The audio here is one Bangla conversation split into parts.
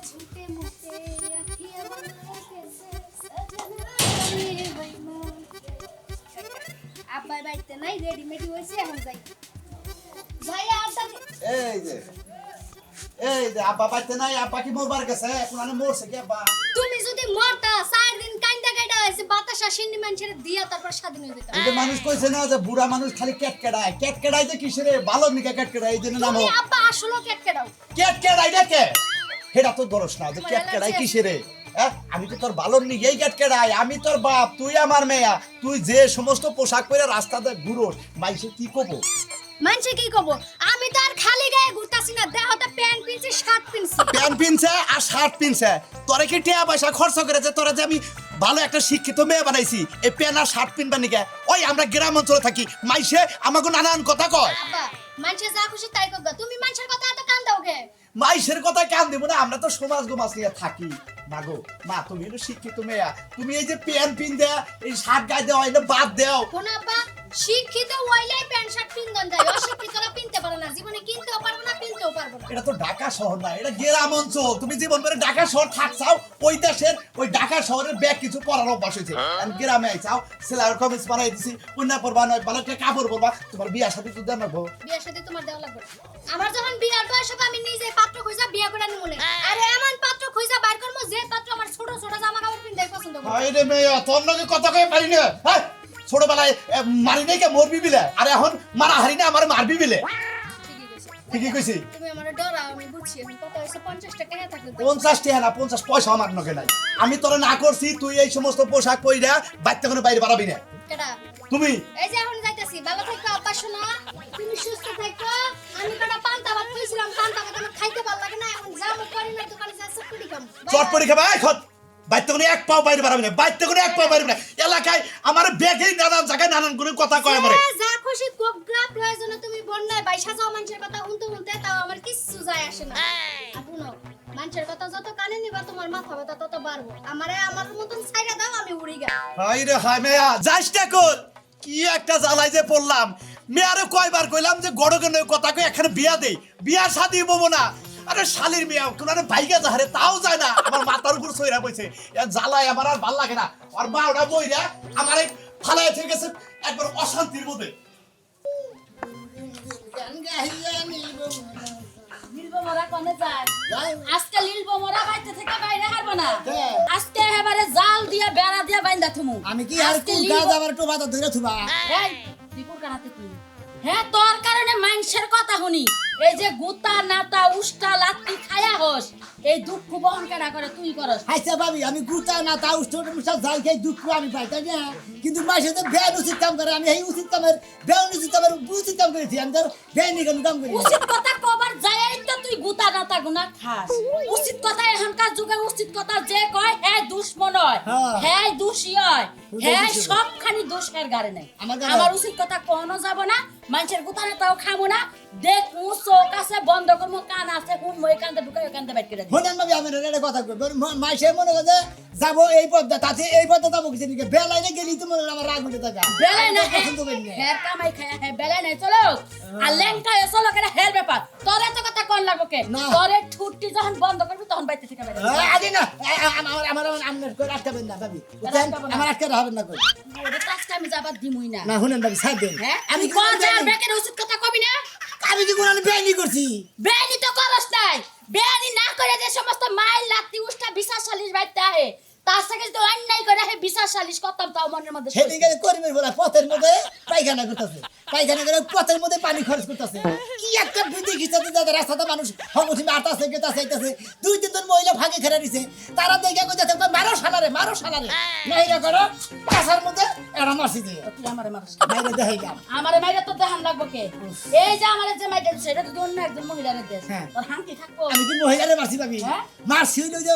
झूठे मुझसे अखियां बना कैसे सजना ये बेईमान আব্বাই বাইতে নাই রেডিমেড হইছে এখন যাই ভাইয়া আড্ডা এই যে আব্বা বাইতে নাই আব্বা কি মরবার গেছে কোনানে মরছে কি আব্বা তুমি যদি মরতা 4 দিন কাইন্দা কাইডা হইছে বাতাস আসেনি মানুষের দিয়া তারপর স্বাধীন হয়ে যেত এই যে মানুষ কইছে না যে বুড়া মানুষ খালি কেটকেড়ায় যে কিসেরে ভালো নিকে কেটকেড়ায় এই জন্য নাম তুমি আব্বা আসলো কেটকেডাও কেটকেড়ায় দেখে হেডা তো দরস না যে কেটকেড়ায় কিসেরে হ্যাঁ আমি তো তোর ভালো নি এই কেটকেড়ায় আমি তোর বাপ তুই আমার মেয়া তুই যে সমস্ত পোশাক পরে রাস্তাতে ঘুরোস মাইসে কি কব মানছে কি কব আমি তো আর খালি গায়ে ঘুরতাছি না দেহতে প্যান্ট পিনছি শার্ট পিনছি প্যান্ট পিনছে আর শার্ট পিনছে তোরে কি টাকা পয়সা খরচ করেছে তোরা যে আমি ভালো একটা শিক্ষিত মেয়ে বানাইছি এই প্যান্ট আর শার্ট পিনবা নিকে ওই আমরা গ্রাম অঞ্চলে থাকি মাইসে আমাকে নানান কথা কয় আব্বা মানছে যা খুশি তাই করবা তুমি মানুষের কথা এত কান দাও কে মাইসের কথা কান দিব না আমরা তো সমাজ গোমাজ নিয়ে থাকি মাগো মা তুমি হলো শিক্ষিত মেয়া তুমি এই যে প্যান্ট পিন দেয়া এই শার্ট গায়ে দেওয়া এটা বাদ দেও কোন আব্বা শিক্ষিত ওইলাই প্যান্ট শার্ট পিনদন যায় অশিক্ষিতরা পিনতে পারে না জীবনে কিনতেও পারবো না পিনতেও পারবো না এটা তো ঢাকা শহর না এটা গ্রাম অঞ্চল তুমি জীবন ভরে ঢাকা শহর থাকছাও ওই দেশের ওই ঢাকা শহরের ব্যাগ কিছু পরার অভ্যাস হয়েছে আমি গ্রামে আইছাও সেলার কমিজ বানাই দিছি অন্য পরবা নয় ভালো একটা কাপড় পরবা তোমার বিয়া শাদী তো দেন রাখবো বিয়ের সাথে তোমার দেওয়া লাগবে আমার যখন বিয়ার বয়স হবে আমি নিজে পাত্র খুঁজা বিয়ে করে নিব মনে আরে এমন পাত্র খুঁজা বাইর করবো যে পাত্র আমার ছোট ছোট জামা কাপড় পিনতে পছন্দ করে হাই রে মেয়া তোর লগে কথা কই পারি না হ্যাঁ ছোটবেলায় মারি নাই কে মরবি বিলে আর এখন মারা হারি না আমার মারবি বিলে ঠিকই কইছি তুমি আমার ডরাও আমি বুঝছি এখন কত হইছে 50 টাকা হ্যাঁ থাকলে 50 টাকা না 50 পয়সা আমার নগে নাই আমি তোরে না করছি তুই এই সমস্ত পোশাক পইরা বাইতে কোনো বাইরে বাড়াবি না কেডা তুমি এই যে এখন যাইতাছি ভালো থাকো আব্বা শোনা তুমি সুস্থ থাকো আমি কটা পান্তা ভাত খাইছিলাম পান্তা ভাত আমার খাইতে ভালো লাগে না এখন যাবো করি না দোকানে যা সব কুড়ি খাম চটপটি খাবা এখন বাইতে কোনো এক পাও বাইরে বাড়াবি না বাইতে কোনো এক পাও বাইরে না এলাকায় আমার ব্যাগেই নানান জায়গায় নানান করে কথা কয় আমারে যা খুশি কোবগ্রা প্রয়োজনে তুমি বন্যায় বাইসা যাও মানুষের কথা শুনতে তাও আমার কিচ্ছু যায় আসে না আপুনো মানুষের কথা যত কানে নিবা তোমার মাথা ব্যথা তত বাড়বো আমারে আমার মতন ছাইরা দাও আমি উড়ি গা হাই রে হাই মেয়া যাইসটা কর কি একটা জ্বালাই যে পড়লাম মেয়ারে কয়বার কইলাম যে গড়কে নয় কথা কই এখানে বিয়া দেই বিয়া শাদি ববো না আরে শালির মেয়া কোনারে ভাইগা যাহারে তাও যায় না আমার মাথার উপর সইরা কইছে এ জ্বালাই আমার আর ভাল লাগে না আর বারোটা বইরা আমারে ফালায় থেকে গেছে একবার অশান্তির মধ্যে নীলবমরা কোনে যায় আজকে নীলবমরা বাইতে থেকে বাইরে হারবো না আজকে এবারে জাল দিয়া বেড়া দিয়া বাইন্দা থুমু আমি কি আর তুই গা যাবার টোবা তো ধরে থুবা এই তুই কোন কানাতে তুই হ্যাঁ তোর কারণে মানুষের কথা শুনি এই যে গুতা নাতা উষ্টা লাত্তি খায়া হস এই দুঃখ বহন কেনা করে তুই করস আচ্ছা ভাবি আমি গুতা না তা উষ্ঠ মুসা যাই খাই দুঃখ আমি পাই তাই না কিন্তু মাসে তো বেআইন উচিত কাম করে আমি এই উচিত কামের বেআইন উচিত কামের উচিত কাম করেছি আমি তো বেআইনি কাম করি উচিত কথা কবার যায় তো তুই গুতা নাতা গুনা খাস উচিত কথা এখনকার যুগে উচিত কথা যে কয় হ্যাঁ দুশ্মন হয় হ্যাঁ দোষী হয় হ্যাঁ সবখানি দোষের গারে নাই আমার উচিত কথা কোনো যাব না মানুষের গুতা নাতাও খামো না দেখ মু চোখ আছে বন্ধ করবো কান আছে কোন মই কান্দে ঢুকাই কান্দে বাইট করে হলেন ভাবি আমি এটা কথা কই মাসে মনে করে যাব এই পথে তাতে এই পথে যাবো কিছু নিকে বেলাইনে গেলি তো মনে আমার রাগ উঠে থাকা বেলাই না হের কামাই খায় হ্যাঁ বেলাই নাই চলো আর লেঙ্কা চলো কেন হের ব্যাপার তোরে তো কথা কোন লাগবো কে তোরে ঠুটটি যখন বন্ধ করবি তখন বাইতে থেকে বাইরে আগে না আমার আমার আমনের কই আটকাবেন না ভাবি আমার আটকাতে হবে না কই ওরে তো আজকে আমি যাবার দিমুই না না শুনেন ভাবি ছাড় দেন হ্যাঁ আমি কোন যার বেকের উচিত কথা কবি না আমি কি কোন বেআইনি করছি বেআইনি তো করস নাই বেআইনি না করে যে সমস্ত মাইল লাত্তি উষ্টা বিচার সালিশ বাইতে আহে তার থেকে যদি অন্যায় করে হে বিচার সালিশ করতাম তাও মনের মধ্যে সেদিকে করিমের বলা পথের মধ্যে পায়খানা করতেছে পায়খানা করে পথের মধ্যে পানি খরচ করতেছে কি একটা বিধি খিচাতে যাদের রাস্তাতে মানুষ হমসিমে আটাছে গেতাছে আইতাছে দুই তিনজন মহিলা ভাগে খেলা দিছে তারা দেখে কইতাছে মারো শালারে নাইরা করো কাঁসার মধ্যে এরা মারছি দিয়ে তুই আমারে মারস মাইরে দেখাই গেল আমারে মাইরে তো দেখান লাগবো কে এই যে আমারে যে মাইরে সেটা তো অন্য একজন মহিলারে দেশ হ্যাঁ। তোর হাঙ্কি থাকবো আমি কি মহিলারে মারছি ভাবি হ্যাঁ? মারছি হইলো যে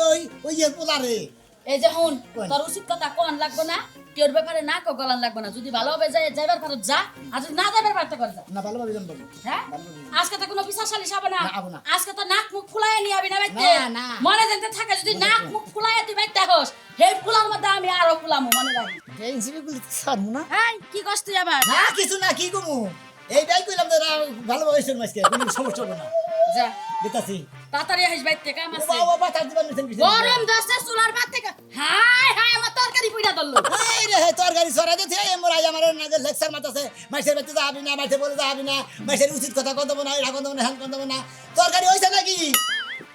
ওই যে পোলারে এই যে হুন তোর উচিত কথা কোন লাগবো না তোর ব্যাপারে না কো গলান লাগবো না যদি ভালো হবে যায় যাইবার পারো যা আর যদি না যাইবার পারতে কর যা না ভালো ভাবি জানবো হ্যাঁ আজকে তো কোনো বিচার সালিশ হবে না না, হবে না। আজকে তো নাক মুখ ফুলায় নিয়ে আবি না বাইতে না, না। মনে জানতে থাকে যদি নাক মুখ ফুলায় তুই বাইতে হোস হে ফুলার মধ্যে আমি আরো ফুলামু মনে রাখি প্রিন্সিপাল গুলি ছাড়মু না এই কি কষ্ট তুই আবার না কিছু না কি কমু এইটাই কইলাম যে ভালোভাবে শুন মাসকে কোনো সমস্যা হবে না যা দিতাছি তাড়াতাড়ি আসিস বাইতে কাম আছে বাবা বাবা তার দিছেন কি গরম দশটা চুলার ভাত থেকে হাই হাই আমার তরকারি পুইরা ধরলো এই রে তরকারি সরাই দিতে এমরাই আমার নাগে লেকচার মারতাছে মাইসের বাড়িতে যাবি না মাইসে বলে যাবি না মাইসের উচিত কথা কত না এটা কত না হ্যান কত না তরকারি হইছে নাকি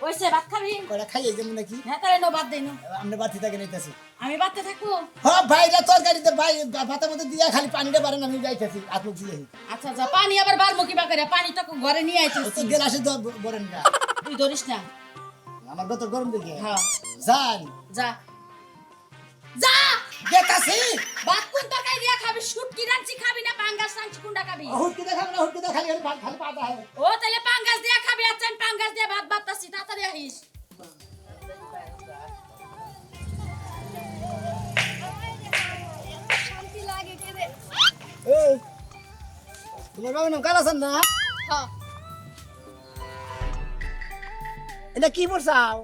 ওইসে ভাত খাবি কয়টা খাইয়ে যাবেন নাকি হ্যাঁ তাহলে নো ভাত দেই না আমরা বাতি থেকে নিতেছি আমি ভাততে থাকবো হ্যাঁ ভাইরা তরকারিতে ভাই ভাতের মধ্যে দিয়া খালি পানিটা পারেন আমি যাইতেছি আত্মক দিয়ে আচ্ছা যা পানি আবার বার মুখি বা করে পানি তো ঘরে নিয়ে তো আইছিস গেলাসে তো বলেন না তুই ধরিস না আমার কত গরম দেখে হ্যাঁ যান যা যা গেতাছি ভাত কোন তরকারি দিয়া খাবি শুটকি রাঁচি খাবি না পাঙ্গাস রাঁচি কোনটা খাবি হুটকি দেখাবো না হুটকি দেখা খালি খালি পাতা হয় ও তাহলে পাঙ্গাস দিয়া খাবি আচ্ছা আমি পাঙ্গাস দিয়া ভাত ভাততাছি তাড়াতাড়ি আহিস শান্তি লাগে কে রে এই তোমার বাবা নাম কালাসান না হ্যাঁ এটা কি পড়ছাও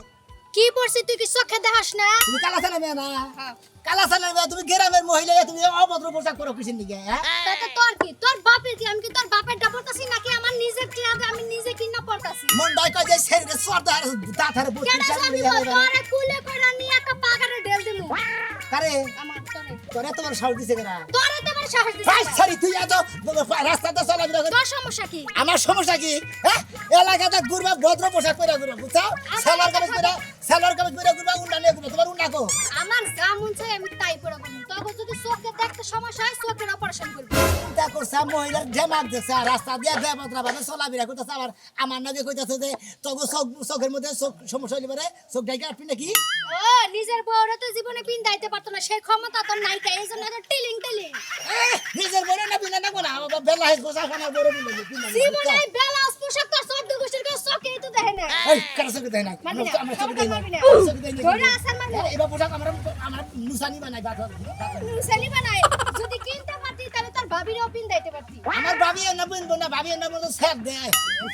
কি পড়ছিস তুই কি চোখে দেখাস না তুমি কালাসান না হ্যাঁ কালাসান তুমি গ্রামের মহিলা তুমি অভদ্র পোশাক পরো কিসের নিকে হ্যাঁ তাতে তোর কি তোর বাপের কি আমি কি তোর বাপের ডা পড়তাছি নাকি আমার নিজের টিয়া আমি নিজে কিনা পড়তাছি মন ডাই কয় যে শরীরে সর্দার দাঁতারে বসে কেডা জানি তোরে কুলে কইরা নিয়ে একটা পাগারে ঢেল দিমু কারে আমার তোরে তোরে তোমার সাহস দিছে কেনা তোরে তো আমার সাহস দিছিস ভাই সারি তুই এত রাস্তাতে চলাফেরা করিস। তোর সমস্যা কি আমার সমস্যা কি হ্যাঁ এলাকাতে ঘুরবা ভদ্র পোশাক পরে ঘুরবা বুঝছাও সালোয়ার কামিজ পরে ঘুরবা উন্না নিয়ে ঘুরবা তোমার উন্না কো আমার যা মন চাই আমি তাই পড়া করব তবে যদি চোখে দেখতে সমস্যা হয় চোখের অপারেশন করব চিন্তা করছে মহিলার ঢেমাক দিচ্ছে আর রাস্তা দিয়ে বেপত্রা ভাবে চলাফেরা করতেছে আবার আমার নাকি কইতাছে যে তবু চোখের মধ্যে চোখ সমস্যা হইলে পারে চোখ ডাইকে আসবি নাকি ও নিজের বউরে তো জীবনে পিন্দাইতে পারতো না সেই ক্ষমতা তোর নাই কা এইজন্য তো টিলিং টিলিং নিজের বড় না বিনা না কোনা আমার বেলা হেস গোসা খানা বড় বিনা জীবনে এই বেলাস পোশাক তোর সব দুগুষ্টির কাছে চোখেই তো দেখে না এই কার চোখে দেয় না মারবি না, আমরা চোখে দেয় না মারবি না। চোখে দেয় না ধরে আসার মারবো। এবার পোশাক আমরা নুসানি বানাই বাজার নুসালি বানাই যদি কিনতে পারতি তাহলে তোর ভাবিরও পিন্দাইতে পারতি আমার ভাবি না বুঝবো না ভাবি না বলতো স্যার দেয়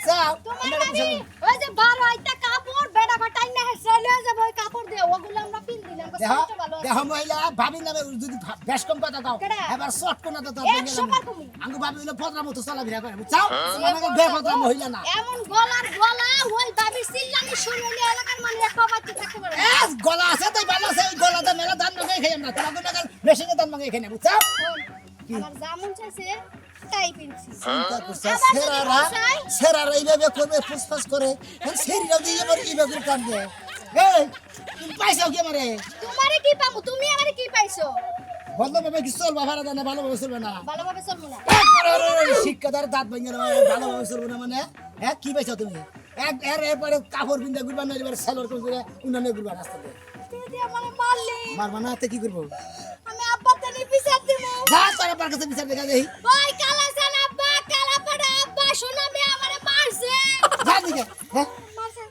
চাও তোমার ভাবি ওই যে 12 আইটা কাপড় বেড়া বাটাই না হেসলে যাব ওই কাপড় দে ওগুলো আমরা পিন দিলাম দেহ কষ্ট ভালো আছে। দেহ মহিলা ভাবি নামে যদি বেশ কম কথা দাও কেডা? এবার শর্ট কোন তো 100 বার কমু। আঙ্গু ভাবি হলো পদরা মতো চলাফেরা করে বুঝছাও আমাকে বেপদরা মহিলা না এমন গলার গলা ওই ভাবির চিল্লানি শুনলে এলাকার মানুষ এক বাচ্চা থাকতে পারে না। গলা আছে তাই ভালো আছে ওই গলাতে মেলা ধান মাগে খাই আমরা তোমাকে নাগাল মেশিনে ধান মাগে খাই না বুঝছাও শোন, আমার জামুন চাইছে তাই পিনছি চিন্তা করছে আবার যদি সেরারা বসাই? সেরারা এইভাবে করবে ফুসফাস করে সেরিরাও দিয়ে এবার এইভাবে কাঁদবে এই তুমি পাইছাও কি আমারে তোমারে কি পামু তুমি আমারে কি পাইছো ভালোভাবে কি চলবা ভাড়া দেয় না ভালোভাবে চলবে না ভালোভাবে চলবো না শিক্ষাদার দাঁত ভেঙে ভালোভাবে চলবে না মানে হ্যাঁ কি পাইছো তুমি এরপরে কাপড় পিন্ধা ঘুরবা না এবার সেলর করে উন্নয়ন ঘুরবা রাস্তাতে দিদি আমারে মারলি মারবা না হাতে কি করবো আমি আব্বা তানি বিচার দিমু যা তোর আব্বার কাছে বিচার দেখা দেই ওই কালা জান আব্বা কালা পড়া আব্বা শোনা মে আমারে মারছে যা দিকে হ্যাঁ মারছে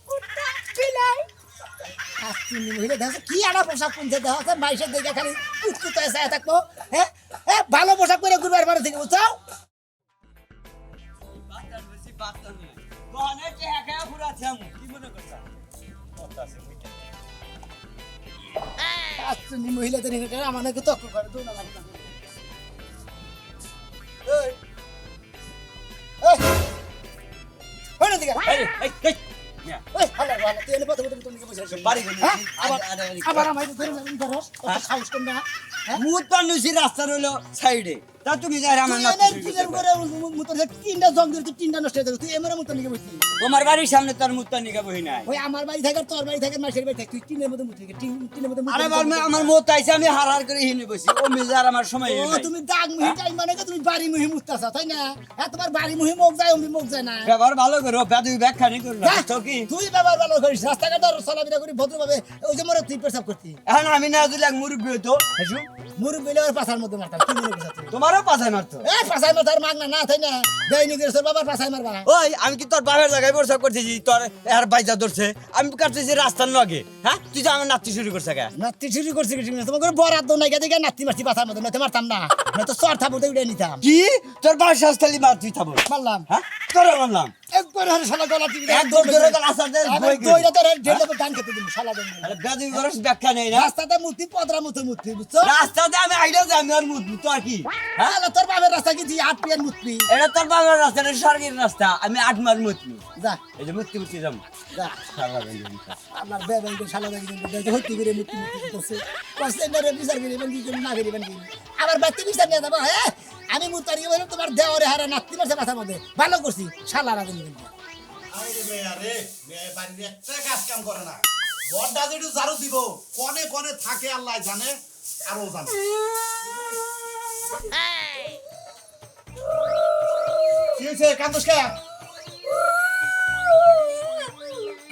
কুত্তা বিলাই আস্তি মহিলা দেখো কি আনা পোশাক কিনতে দেওয়া আছে মাইসের দিকে খালি কুচকুতে এসে থাকবো হ্যাঁ ভালো পোশাক পরে ঘুরবার বাড়ি থেকে বুঝছো আস্তি মহিলাদের এখানে আমার নাকি তক্ক করে দৌড়া লাগে এই এই হইনা দিকে ওই হালা হালা তুই এনে পথে তুমি কি বসে বাড়ি গেলি। হ্যাঁ আবার আবার আমায় ধরে যাবেন ধরস কত সাহস কম না হ্যাঁ মুত পান্নুছি রাস্তা রইলো সাইডে তা তুমি যাই আমার তুই নাতি এনে ফিলের করে মুতর তিনটা জং দিয়ে তুই তিনটা নষ্ট হয়ে যাবে তুই এমরা মুতর নিকে বসি তোমার বাড়ির সামনে তোর মুত্তা নিকা বহি নাই ওই আমার বাড়ি থাকে তোর বাড়ি থাকে মাসের বাড়ি থাকে তুই তিনের মধ্যে মুতর নিকে তিনের মধ্যে আরে আমার মুত আইছে আমি হার করে হিনে বসি ও মিজার আমার সময় ও নাই তুমি দাগ মুহি টাই মানে কি তুমি বাড়ি মুহি মুততাছ তাই না হ্যাঁ তোমার বাড়ি মুহি মুখ যায় অমনি মুখ যায় না ব্যবহার ভালো করো বেদুই ব্যাখ্যা নি করবে হ্যাঁ? তো কি তুই ব্যবহার ভালো করিস রাস্তাঘাট আর চলাফেরা করি ভদ্রভাবে ওই যে মরে তুই পেশাব করতি এখন আমি না দিলে এক মুরব্বী হইতো হেসু মুরুব বেলে ওর পাছার মধ্যে মারতাম কি মনে করছিস তুই তোমারও পাছায় মারতো এ পাছাই মারতার মাগ না তাই না দেয়নি করে তোর বাবা পাছাই মারবা না ওই আমি কি তোর বাপের জায়গায় বর্ষা করতেছি তোর এর বাইজা ধরছে আমি কাটতেছি রাস্তার লগে হ্যাঁ তুই তো আমার নাতি শুরু করছে গা নাতি চুরি করছি কি তোমার করে বরাদ্দ নাই গেছে নাতি মারছি পাছার মধ্যে নয়তো মারতাম না নয়তো চর থাপড়তে উঠে নিতাম কি তোর বাসার শাস্তালি মার তুই থাবো মারলাম হ্যাঁ তোরে মারলাম একবার হরে শালা গলা টিকে একদম ধরে গেল আসাতে বই দইরা তো ঢেলে ধান খেতে দিন শালা দেন আরে বেদি করস ব্যাখ্যা নেই না রাস্তাতে মূর্তি পদরা মতো মূর্তি বুঝছো রাস্তাতে আমি আইডিয়া যে আমি আর মুত তো আর কি হ্যাঁ হ্যাঁ তোর বাবার রাস্তা কি জি আট পিয়ার মূর্তি এটা তোর বাবার রাস্তা এটা সরকারি রাস্তা আমি 8 মার মুতনি যা এই যে মুততে যাম যা শালা বেঞ্জন আমার বেবে শালা দেখি কিন্তু হইতে করে মূর্তি করছে কষ্ট না রে বিচার করে বন্ধি করে না করে বন্ধি আবার বাতি বিচার নিয়ে যাবো হ্যাঁ আমি মুতারি বলে তোমার দেওরে হারা নাতি মাসে মাথার মধ্যে ভালো করছি শালা রাখেন কিন্তু আরে মেয়া রে মেয়ে বাড়িতে একটা কাজ কাম করে না বড়টা যেটু ঝাড়ু দিব কোনে কোনে থাকে আল্লাহ জানে আরো জানে কি হয়েছে কান্দোস কে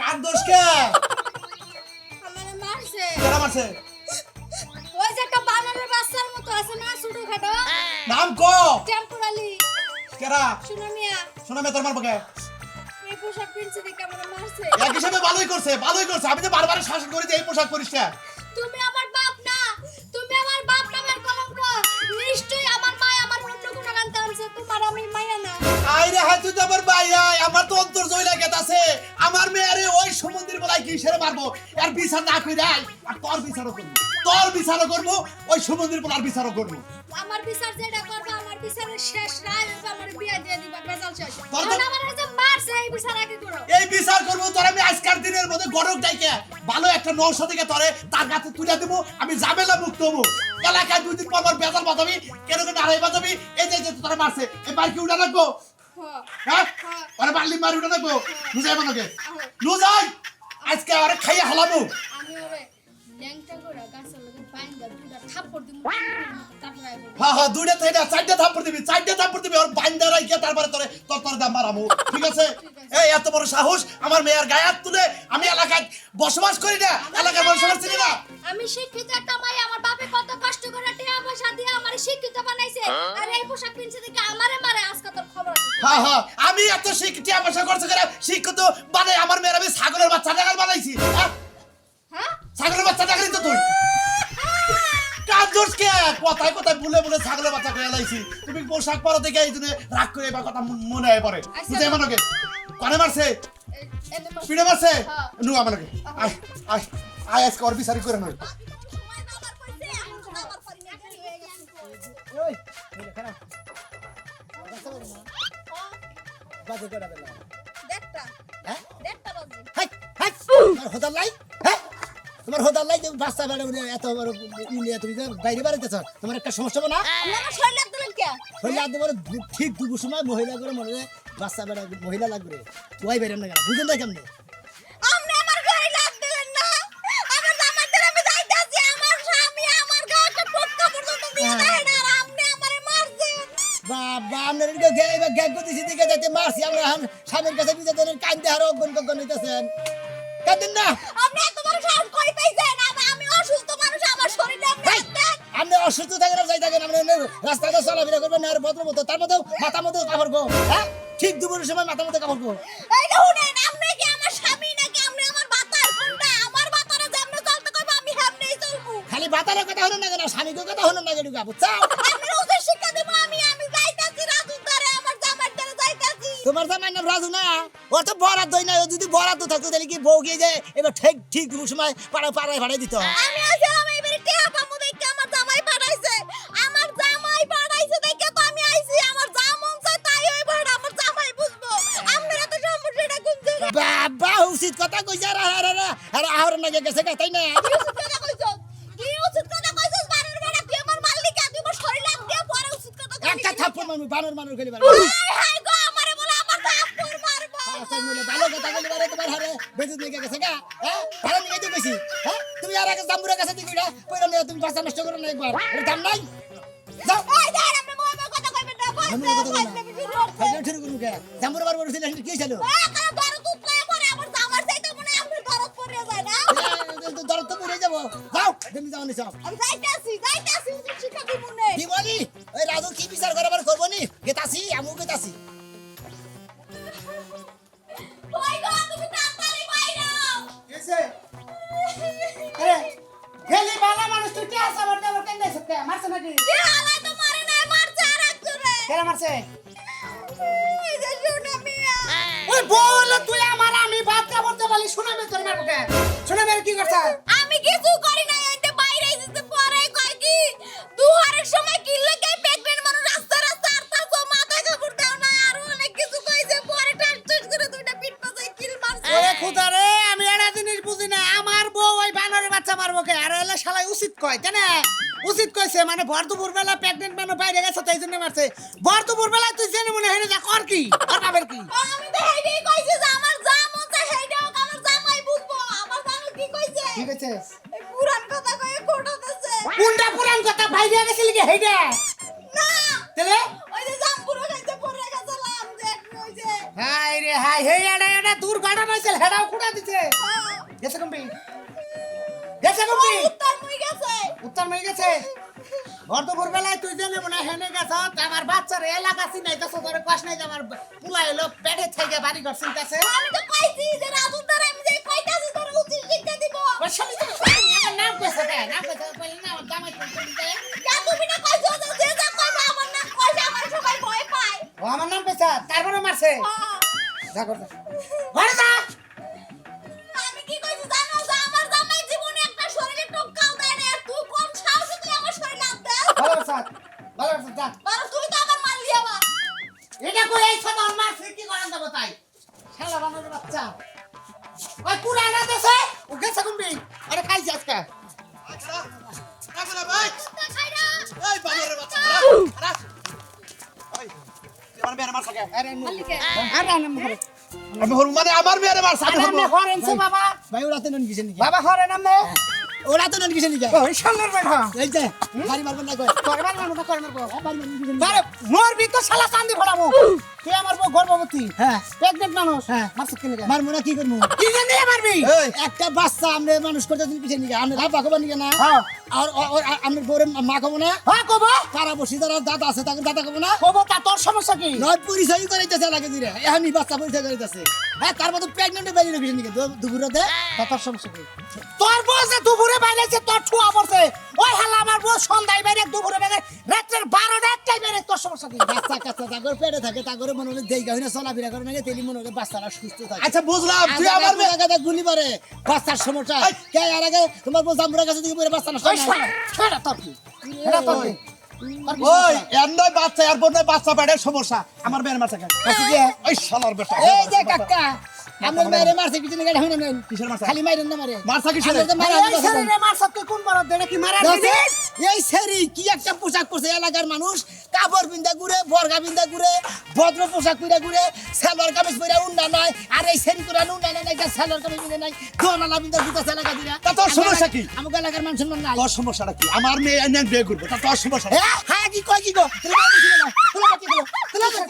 কান্দোস কে আমারে মারছে কেরা মারছে ওই যে একটা বানরের বাচ্চার মতো আছে না ছোটো খাটো নাম কো টেম্পোরালি কেরা শুনো মিয়া শোনা মে তোর মারবো কে এই পোশাক পিনছে দেখে আমারে মারছে এক হিসাবে ভালোই করছে আমি তো বারবার শাসন করি যে এই পোশাক পরিস না তুমি আমার বাপ না তুমি আমার বাপ নামের কলঙ্ক নিশ্চয়ই আমার মা আমার অন্য কোনো গান আনছে তোমার আমি মায়া না আইরে হাই তুই তো আমার ভাই আই আমার তো অন্তর জয়লা গেত আছে আমার মেয়েরে ওই সমুদ্রের বলাই কি সেরে মারবো আর বিচার না কইরা আই আর তোর বিচারও করবো ওই সমুদ্রের বলার বিচারও করবো আমার বিচার যেটা করবে আমার বিচারের শেষ রায় হবে আমার বিয়া দিয়ে দিবা বেজাল শেষ তোর তো- কারণ আমার যে মারছে এই বিচার আগে করো এই বিচার করবো তোর আমি আজকার দিনের মধ্যে গড়ক ডাইকে ভালো একটা নৌশো থেকে তোরে তার কাছে তুলে দেবো আমি ঝামেলা মুক্ত হবো এলাকায় 2 দিন পর আমার বেজাল বাজাবি কেন কেন আড়াই বাজাবি এই যে তোরা মারছে এই বাড়ি কি উঠা রাখবো হ্যাঁ আরে বাড়লি মারি উঠা রাখবো নুজাই মানকে নুজাই আজকে আরে খাইয়া হালাবো আমি ওরে ল্যাংটা করে গাছের লগে বাইন্দা দুটা থাপ্পড় দিমু তারপর আইবো হ্যাঁ হ্যাঁ 2টা 3টা 4টা থাপ্পড় দিবি আর বাইন্দা রাইকে তারপরে তোর দাম মারামু ঠিক আছে এই এত বড় সাহস আমার মেয়ের গায়ে হাত তুলে আমি এলাকায় বসবাস করি না এলাকায় বসবাস করি না আমি শিক্ষিত একটা মাই আমার বাপে কত কষ্ট করে টাকা পয়সা দিয়ে আমারে শিক্ষিত বানাইছে আর এই পোশাক পিনছে দেখে আমারে মারে আজকে তোর খবর আছে হ্যাঁ হ্যাঁ আমি এত শিক্ষিত আবাসা করতে করে শিক্ষিত বানাই আমার মেয়ের আমি ছাগলের বাচ্চা টাকার বানাইছি হ্যাঁ হ্যাঁ ছাগলের বাচ্চা টাকারই তো তুই কাজকে কোথায় কোথায় ভুলে ভুলে ছাগলের বাচ্চা করে লাইছি তুমি পোশাক পরো দেখে এই জন্য রাগ করে এবার কথা মনে হয় পরে বুঝে মানকে কানে মারছে এনে মারছে। পিড়ে মারছে হ্যাঁ। নু আমাকে আয় আয় আয় আজকে ওর বিচারি করে নয় সময় তো আমার কইছে আমার পরিণাম হয়ে গেছে ওই খারাপ বাজে করে দিলাম দেখটা হ্যাঁ দেখটা বাজে হাই হাই তোমার হোদার লাই হ্যাঁ তোমার হোদার লাই যে বাচ্চা বেড়ে এত বড় ইন্ডিয়া তুমি যে বাইরে বাড়িতেছ তোমার একটা সমস্যা হবে না আমার শরীর লাগতেলেন কে হইলে আদে বড় ঠিক দুপুর সময় মহিলা করে মনে হয় বাচ্চা বেড়ে মহিলা লাগবে তুই বাইরে না কেন বুঝেন না কেমনে আপনি আমার গায়ে লাগ দিলেন না আমার জামাইদের আমি যাইতাছি আমার স্বামী আমার গায়ে একটা টুকটা পর্যন্ত দিয়ে দেয় না আর আপনি আমারে মারছেন বাবা আপনার এবার গ্যাগ গতিছি দিকে যাইতে মারছি আমরা এখন স্বামীর কাছে বিজেদের কান্দে হারো গণ নিতেছেন কাঁদেন না আপনি এত বড় সাহস কই পাইছেন আমি অসুস্থ মানুষ আমার শরীরে আপনি অসুস্থ থাকেন আর যাই থাকেন আপনি রাস্তাতে চলাফেরা করবেন আর ভদ্র মতো তার মধ্যেও মাথা মতো কাপড় গো হ্যাঁ ঠিক দুপুরের সময় মাথা মতো কাপড় গো এই যে শুনেন আপনি কি আমার স্বামী নাকি আপনি আমার বাতার কোনটা আমার বাতারে যেমন চলতে কইব আমি হেমনেই চলবো খালি বাতারের কথা হলো না কেন স্বামীকে কথা হলো না কেন বুঝছো আমি রোজের শিক্ষা দেব আমি যাইতাছি রাজু ধরে আমার জামাই ধরে যাইতাছি তোমার জামাই নাম রাজু না ও তো বরাদ দই না ও যদি বরাদ থাকতো তাহলে কি বউ গিয়ে যায় এবার ঠিক ঠিক দুপুর সময় পাড়ায় ভাড়াই দিত আমি আসলাম এইবারে টিয়া পামু দেখে আমার জামাই পাঠাইছে দেখে তো আমি আইছি আমার জামন চাই তাই ওই ভাড়া আমার জামাই বুঝবো আপনারা তো সমস্যাটা কোন জায়গায় বাবা উচিত কথা কইছে আর আহর না গেছে তাই না কি উচিত কথা কইছস বারের বেড়া তুই আমার মালিক তুই আমার শরীর লাগ দিয়ে পরে উচিত কথা কইছিস একটা থাপ্পড় মারবো বানর খেলি বানর হাই গো আমারে বলে আমার থাপ্পড় মারবো ভালো কথা বলি বারে তোমার হারে বেজুত নিয়ে গেছে গা হ্যাঁ ভালো নিয়ে তো বেশি হ্যাঁ তুমি আর আগে জাম্বুরের কাছে দিবি না কইরা নিয়ে তুমি বাচ্চা নষ্ট করো না একবার এটা দাম নাই যাও ওই দাঁড়া আপনি মোয় কথা কইবেন না আমি কথা বলি না খাইলে ঠিক করু কে জাম্বুর বার বলছিল কি ছিল দরদ তো পড়ে যাবো যাও তুমি যাও নি সব কি বলি ওই রাজু কি বিচার করাবার করবো নি গেতাছি আমু গেতাছি কেসে আরে গেলি বালা মানুষ তুই কে আসা বড় বড় কেন দেখতে মারছ নাকি কেন মারছে ওই বল তুই আমার আমি ভাত খাবতে বলি শুনে মে তোর মারবো কে শুনে মে কি করছ আমি কিছু করি না এতে বাইরে এসে পরে কয় কি দুহারের সময় কি লাগে প্রেগন্যান্ট মানুষ রাস্তা রাস্তা আরতা মাথায় কাপড় দাও না আর অনেক কিছু কইছে পরে টাচ করে দুইটা পিট পাছাই কিল মারছে ওরে খুদা রে আমি এড়া জিনিস বুঝি না আমার বউ ওই বানরের বাচ্চা মারবো কে আর এলে শালা উচিত কয় তাই না উচিত কইছে মানে ভর দুপুর বেলা প্রেগন্যান্ট মানুষ বাইরে গেছে তাই জন্য মারছে ভর দুপুর বেলা তুই জেনে মনে হেনে যা কর কি আর বাবার কি আমি তো হেডি কইছে যে আমার জাম হচ্ছে হেডাও আমার জামাই বুঝবো আমার জানো কি কইছে ঠিক আছে এই পুরান কথা কয়ে কোটাতেছে কোনটা পুরান কথা বাইরে গেছিলি কি হেইডা না তাহলে ওই যে জাম পুরো খাইতে পড়ে গেছিলাম যে ওই যে হাই রে হাই হে এড়া দুর্ঘটনা হইছে হেডাও কুড়া দিছে গেছে কম্পি গেছে কম্পি উত্তর মুই গেছে উত্তর মে গেছে ভর দুপুর বেলায় তুই জেনে মনে হেনে গেছ আমার বাচ্চার এলাকা চিনাই তো তোর কষ্ট নাই যে আমার পুলা এলো পেটে থেকে বাড়ি ঘর চিনতাছে আমি তো কইছি যে রাজুর দ্বারা আমি যে কইতাছি তোর উচিত শিক্ষা দিব বসলি তো আমার নাম কইছে দে নাম কইছে বলি না আমার জামাই কইছে দে যা তুমি না কইছো যে যা কইবা আমার না কইছে আমার সবাই ভয় পায় ও আমার নাম কইছে তারপরে মারছে যা কর ঘরে যা আমি কি কইছি জানো যে আমার জামাই জীবনে একটা শরীরে টক্কাও দেয় না আর তুই কোন সাহসে তুই আমার শরীরে হাত দে ভালো যা বাবা তুই তো আমার মারলি আবার এটা কই এই সাদা মারছে কি করেন দেব তাই শালা বানরের বাচ্চা ওই পুরানা দেশে ও গেছে কম্বি আরে খাইছি আজকে আচ্ছা এখন ভাই কুত্তা খাইরা এই বানরের বাচ্চা আরে ওই তুই আমার মেয়ের মারছা কে আরে মালিকে আরে নাম ধরে আমি হরু মানে আমার মেয়ের মারছা আমি আরে হরু হরেন সে বাবা ভাই ওরা তো নন কিসে নিকে বাবা হরে নাম নে ওরা তো নন কিসে নিকে ওই শালার বেটা এই যে বাড়ি মারবেন না কই করবার মারবো না করবার মারবো বাড়ি মারবেন কিসে নিকে আরে মরবি তো শালা চান্দি ফড়াবো তুই আমার বউ গর্ভবতী হ্যাঁ প্রেগন্যান্ট মানুষ হ্যাঁ। মারছিস কেন মারবো না কি করবো কি জানি মারবি এই একটা বাচ্চা আমরা মানুষ করতে দিন কিসে নিকে আমরা বাবা কবার নিকে না হ্যাঁ আর আমরা বউরে মা কব না হ্যাঁ কব কারা বসি যারা দাদা আছে তাকে দাদা কব না কব তা তোর সমস্যা কি নয় পরিচয় করাইতেছে লাগে দিরে এখানি বাচ্চা পরিচয় করাইতেছে হ্যাঁ তার মধ্যে প্রেগনেন্টে বেরিয়ে কিসে নিকে দুপুরতে তা তোর সমস্যা কি তোর বউ যে দুপুরে বাইরেছে তোর ঠুয়া পড়ছে ওই হালা আমার বউ সন্ধ্যায় বাইরে দুপুরে বাইরে রাত্রের 12টা একটাই বাইরে তোর সমস্যা কি বাচ্চা কাচ্চা তাগর পেটে থাকে তাগর মনে হলে দেই গাহিনা চলাফেরা করে না তেলি মনে হলে বাচ্চারা সুস্থ থাকে আচ্ছা বুঝলাম তুই আমার মেয়ে গাদা গুলি পারে বাচ্চার সমস্যা কে আর আগে তোমার বউ জামুরা কাছে দিকে পরে বাচ্চা নষ্ট ওই হয় না। ছড়া তোর কি এটা তোর কি ওই এর নয় বাচ্চা আর বোন নয় বাচ্চা পেটের সমস্যা আমার মেয়ের মারছা কে আচ্ছা কি ওই শালার বেটা এই যে কাকা আমার মায়ের মারছে কিছু না গাড়ি হইনা নেন কিসের মারছে? খালি মাইরেন না মারে মারছা কিসের? আমরা তো মারা এই শরীরে মারছ তুই কোন বড় দেড়ে কি মারা দিবি এই সেরি কি একটা পোশাক পরছে এলাকার মানুষ কাপড় পিন্দা ঘুরে বর্গা পিন্দা ঘুরে ভদ্র পোশাক পরে ঘুরে সালোয়ার কামিজ পরে উন্ডা নাই আর এই সেরি করে উন্ডা নাই সালোয়ার কামিজ পিন্দা নাই দোনালা পিন্দা জুতা এলাকা দিরা তা তোর সমস্যা কি? আমাকে এলাকার মানুষ সম্মান নাই তোর সমস্যাটা কি আমার মেয়ে এনে বিয়ে করবো তা তোর সমস্যা কি? হ্যাঁ হ্যাঁ কি কয় কি গো তুই বাকি ছিল না তুই বাকি ছিল তুই বাকি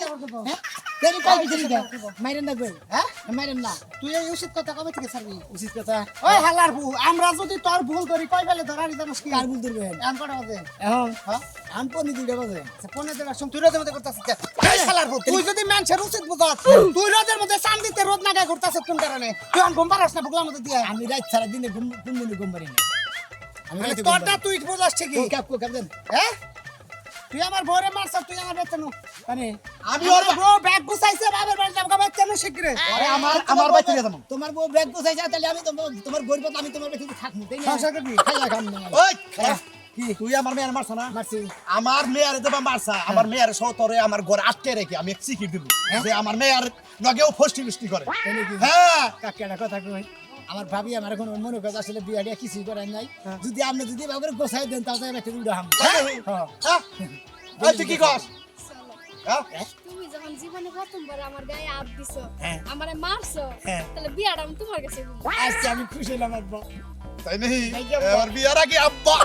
হ্যাঁ তুই কয় কি ছিল মাইরেন না কই হ্যাঁ মাইরেন না তুই এই উচিত কথা কবে থেকে ছাড়বি উচিত কথা ওই হালার বউ আমরা যদি তোর ভুল করি কই বেলে ধরারি জানোস কি কার ভুল ধরবেন আম কটা বাজে এখন হ্যাঁ আম পনি দিতে বাজে ফোনে দেবার সময় তুই রোদের মধ্যে করতেছিস এই শালার বউ তুই যদি মানুষের উচিত বুঝাস তুই রোদের মধ্যে চান দিতে রোদ নাগায় করতেছিস কোন কারণে তুই আন ঘুম পারাস না বুগলার মধ্যে দিয়ে আমি রাত সারা দিনে ঘুম দিনে ঘুম পারি না আমি রাতে ঘুম তোরটা পারি তুই বুঝাস ঠিকই না। কাপ কাপ দেন হ্যাঁ তুই আমার বউরে মারছ তুই আমার বেতন মানে আমি ওর ওর বউ ব্যাগ গুছাইছে বাবার বাড়ি যাবো বেতন শিগগিরে আরে আমার বাচ্চা দিয়ে দেবো তোমার বউ ব্যাগ গোছাই যায় তাহলে আমি তোমার গরিব আমি তোমার বেশি থাকবো তাই না সংসার করবি? খাইয়া খাম না ওই খারাপ। তুই আমার মেয়ের মারছা না মারছি আমার মেয়ের দেবা মারছা আমার মেয়ের সতরে আমার ঘরে আটকে রেখে আমি এক চিকি দিব যে আমার মেয়ের লগেও ফষ্টি মিষ্টি করে তাই নাকি? হ্যাঁ কাকে একটা কথা কই আমার ভাবি আমার এখন মনে করে আসলে বিয়া দিয়া কিছুই করার নাই যদি আপনি যদি এভাবে করে গোছাই দেন তাহলে আমি একটা উড়া হাম হ্যাঁ? হ্যাঁ? এই তুই কি কস হ্যাঁ? তুমি যখন জীবনে প্রথমবার আমার গায়ে হাত দিছো হ্যাঁ। আমারে মারছো হ্যাঁ। তাহলে বিয়াটা আমি তোমার কাছে দিব আজকে আমি খুশি হলাম আব্বা তাই নেই এবার বিয়ার আগে আব্বা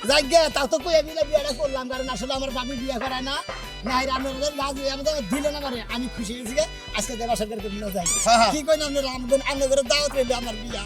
যাইগে তাও তো কই আমি বিয়াটা করলাম কারণ আসলে আমার ভাবি বিয়া করায় না নাই আপনাদের রাজ আমাদের দিল না মানে আমি খুশি হয়েছি আজকে দেবা সরকার করে যাই হ্যাঁ, হ্যাঁ। কি কই না আপনি রামগন আনন্দ করে দাওয়াত রইল আমার বিয়া